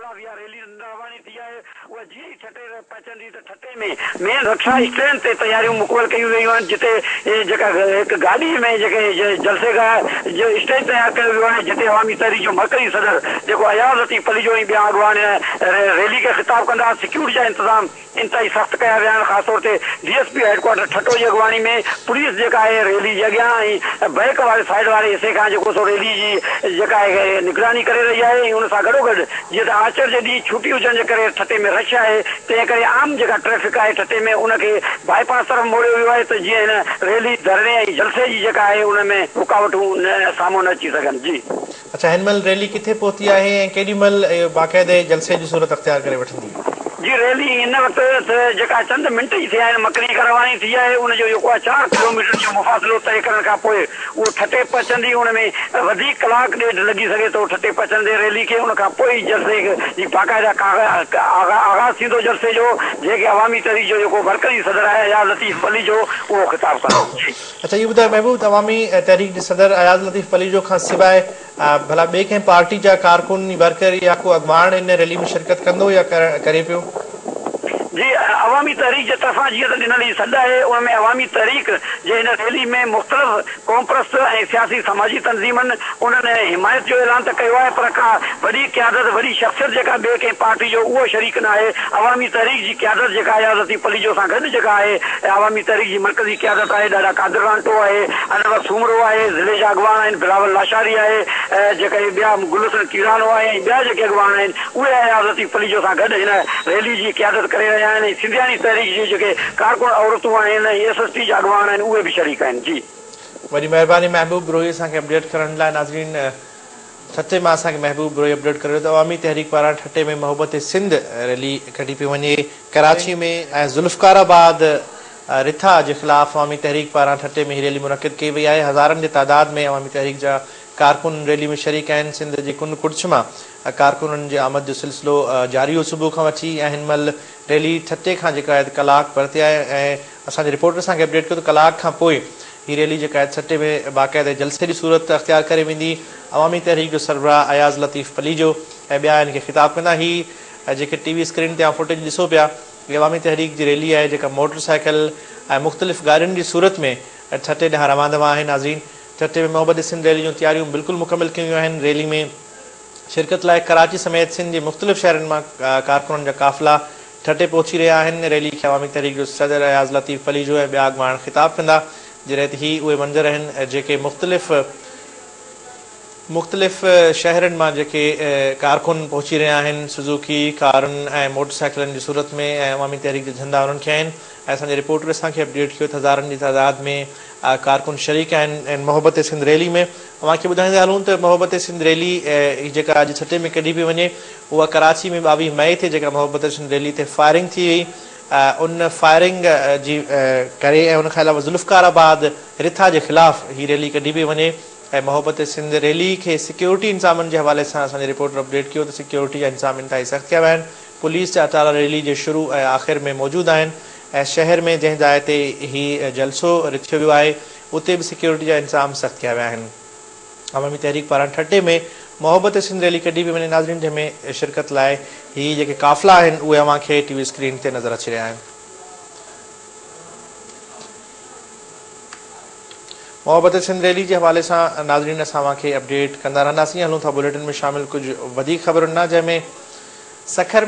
Rally रवानी थी है वो जी ठटे पचंदी तो ठटे में मेन रक्षा स्टैंड ते तैयारियों मुकमल कयूं वयूं आहिनि जिते एक गाड़ी में जलसे का जो स्टेज तैयार कयो वियो आहे जिते अवामी तहरीक जो मरकजी सदर जेको अयाज़ लतीफ़ अली जो ॿिया अॻवान रैली के खिताब कंदा सिक्योरिटी जा इंतजाम इंतहाई सख्त कया विया आहिनि ख़ासि तौर ते DSP हेडक्वार्टर ठटो जी अॻवानी में पुलिस जेका आहे रैली जे अॻियां ऐं बैक वारे साइड वारे हिसे खां जेको सो रैली जी जेका आहे निगरानी करे रही आहे हुन सां गॾोगॾु जीअं त आचर जे ॾींहुं छुटी हुजण जे करे ठटे में रश आहे तंहिं करे आम जेका ट्रैफिक आहे ठटे में उनखे बाईपास तरफ़ मोड़ियो वियो आहे त जीअं हिन रैली धरणे ऐं जलसे जी जेका आहे उन में रुकावटूं साम्हूं न अची सघनि। जी अच्छा, हिन महिल रैली किथे पहुती आहे ऐं केॾी महिल बाक़ाइदे जलसे जी सूरत अख़्तियार करे वठंदी? जी रैली इन वक़्तु जेका चंद मिंट ई थिया आहिनि मकड़ी खां रवानी थी आहे उनजो जेको आहे 4 किलोमीटर जो मुफ़ासिलो तय करण खां पोइ उहो ठटे पहुचंदी उन में वधीक कलाक ॾेढ लॻी सघे थो ठटे पहुचंदे रैली खे उन खां पोइ जलसे जी बाक़ाइदा आगाज़ थींदो जलसे जो जेके अवामी तहरीक जो जेको मरकजी सदर आहे अयाज़ लतीफ़ अली जो उहो ख़िताब कंदो। अच्छा, इहो ॿुधायो महबूब, अवामी तहरीक जे सदर अयाज़ लतीफ़ अली जो खां सवाइ भला ॿिए कंहिं पार्टी जा कारकुन वर्कर या को अॻवान इन रैली में शिरकत कंदो या करे पियो? जी अवामी तहरीक जे तरफ़ां जीअं त ॾिनल सॾ आहे उनमें अवामी तहरीक जे हिन रैली में मुख़्तलिफ़ क़ौमप्रस्त ऐं सियासी समाजी तंज़ीमनि उन्हनि हिमायत जो ऐलान त कयो आहे पर का वॾी क़यादत वॾी शख़्सियत जेका ॿिए कंहिं पार्टी जो उहो शरीक न आहे। अवामी तहरीक जी क़यादत जेका अयाज़ लतीफ़ अली जो सां गॾु जेका आहे अवामी तहरीक जी मरकज़ी क़यादत आहे ॾाढा कादिर रांटो आहे अनवर सूमरो आहे ज़िले जा अॻवान आहिनि बिलावल लाशारी आहे जेके ॿिया गुलशन कीरानो आहे ऐं ॿिया जेके अॻवान आहिनि उहे अयाज़ लतीफ़ अली जो सां गॾु हिन रैली जी क़यादत करे रहिया आहिनि। सिंधियानी तहरीक जी जेके कारकुन औरतूं आहिनि SST जा अॻवान आहिनि उहे बि शरीक आहिनि। जी वॾी महिरबानी महबूब रोही असांखे अपडेट करण लाइ। नाज़रीन, ठटे मां असांखे महबूब रोही अपडेट करे त अवामी तहरीक पारां ठटे में मोहब्बत सिंध रैली कढी पई वञे। कराची में ऐं ज़ुल्फ़काराबाद रिथा जे ख़िलाफ़ अवामी तहरीक पारां ठटे में हीअ रैली मुनक़िद कई वई आहे। हज़ारनि जे तादाद में अवामी तहरीक जा कारकुन रैली में शरीक आहिनि। सिंध जे कुन कुर्छ मां कारकुननि जे आमद जो सिलसिलो जारी हो सुबुह खां वठी ऐं हिन महिल रैली ठटे खां जेका आहे कलाक परते आहे ऐं असांजे रिपोर्टर असांखे अपडेट कयो त कलाक खां पोइ हीअ रैली जेका आहे ठटे में बाक़ाइदे जलसे जी सूरत अख़्तियार करे वेंदी। अवामी तहरीक जो सरबराह अयाज़ लतीफ़ अली जो ऐं ॿिया हिन खे ख़िताब कंदा। ही जेके TV स्क्रीन ते फुटेज ॾिसो पिया इहा अवामी तहरीक जी रैली आहे जेका मोटरसाइकिल ऐं मुख़्तलिफ़ गाॾियुनि जी सूरत में ठटे ॾांहुं रवानवा आहे। नाज़रीन, ठटे में मोहब्बत सिंध रैली जूं तयारियूं बिल्कुलु मुकमिल कयूं वियूं आहिनि। रैली में शिरकत लाइ कराची समेत सिंध जे मुख़्तलिफ़ शहरनि मां कारकुननि जा काफ़िला ठटे पहुची रहिया आहिनि। रैली खे अवामी तहरीक जो सदर अयाज़ लतीफ़ अली जो ऐं ॿिया अॻवान ख़िताब कंदा जॾहिं त ही उहे मंज़र आहिनि जेके मुख़्तलिफ़ शहरनि मां जेके कारकुन पहुची रहिया आहिनि सुज़ुकी कारुनि ऐं मोटरसाइकिलनि जी सूरत में ऐं अवामी तहरीक जा झंडा उन्हनि खे आहिनि। ऐं असांजे रिपोर्टर असांखे अपडेट कयो त हज़ारनि जी तादाद में कारकुन शरीक आहिनि मोहब्बत सिंध रैली में। अव्हांखे ॿुधाईंदा हलूं त मोहब्बत सिंध रैली जेका अॼु छटे में कढी पई वञे उहा कराची में 22 मई ते जेका मोहब्बत सिंध रैली ते फायरिंग थी वई उन फायरिंग जी करे ऐं उनखां अलावा ज़ुल्फ़काराबाद रिथा जे ख़िलाफ़ हीअ रैली कढी पई वञे ऐं मोहब्बत सिंध रैली खे सिक्योरिटी इंतज़ामनि जे हवाले सां असांजे रिपोर्टर अपडेट कयो त सिक्योरिटी जा इंतज़ाम इंतहाई सख़्त कया विया आहिनि। पुलिस जा अटाला रैली जे शुरू ऐं आख़िर में मौजूदु आहिनि ऐं शहर में जंहिं जाइ ते हीउ जलसो रखियो वियो आहे उते बि सिक्योरिटी जा इंतज़ाम सख़्त कया विया आहिनि। अवामी तहरीक पारां ठटे में मोहब्बत सिंध रैली कढी पई वञे। नाज़रीन, जंहिंमें शिरकत लाइ हीअ जेके काफ़िला आहिनि उहे अव्हांखे TV स्क्रीन ते नज़र अची रहिया आहिनि। मोहब्बत सिंध रैली जे हवाले सां नाज़रीन असां अव्हांखे अपडेट कंदा रहंदासीं। हलूं था बुलेटिन में शामिल कुझु वधीक ख़बरुनि न जंहिंमें सखर